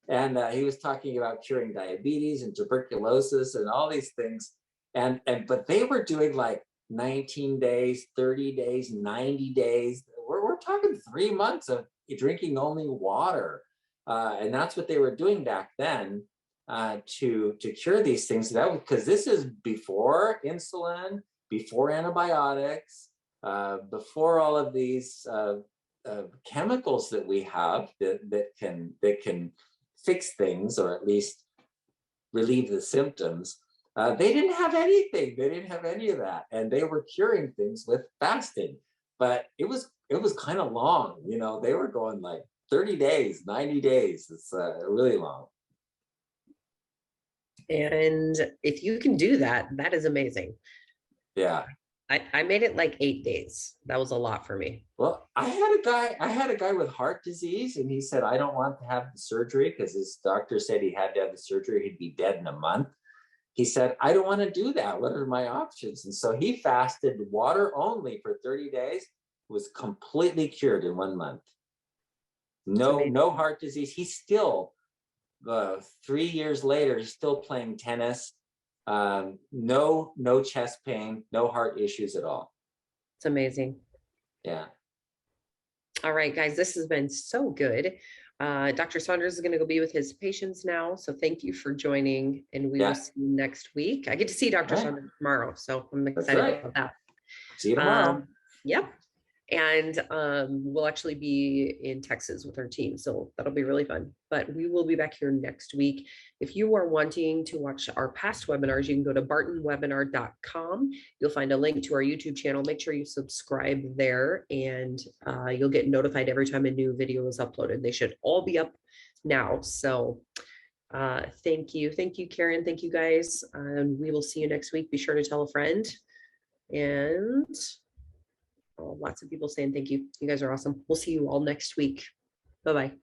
S1: and he was talking about curing diabetes and tuberculosis and all these things. But they were doing like 19 days, 30 days, 90 days. We're talking 3 months of drinking only water, and that's what they were doing back then. To cure these things, because this is before insulin, before antibiotics, before all of these chemicals that we have that can fix things or at least relieve the symptoms. They didn't have anything. They didn't have any of that, and they were curing things with fasting. But it was kind of long. They were going like 30 days, 90 days. It's really long.
S2: And if you can do that, that is amazing.
S1: Yeah.
S2: I made it like 8 days. That was a lot for me.
S1: Well, I had a guy with heart disease, and he said, I don't want to have the surgery because his doctor said he had to have the surgery. He'd be dead in a month. He said, I don't want to do that. What are my options? And so he fasted water only for 30 days, was completely cured in 1 month. No heart disease. He's still 3 years later, he's still playing tennis. No chest pain, no heart issues at all.
S2: It's amazing.
S1: Yeah.
S2: All right, guys, this has been so good. Dr. Saunders is going to go be with his patients now. So thank you for joining, and we will see you next week. I get to see Dr. Saunders tomorrow, so I'm excited about that.
S1: See you tomorrow.
S2: Yep. And we'll actually be in Texas with our team, so that'll be really fun. But we will be back here next week. If you are wanting to watch our past webinars, you can go to bartonwebinar.com. You'll find a link to our YouTube channel. Make sure you subscribe there, and you'll get notified every time a new video is uploaded. They should all be up now. So thank you, Karen. Thank you, guys. We will see you next week. Be sure to tell a friend. And lots of people saying thank you. You guys are awesome. We'll see you all next week. Bye-bye.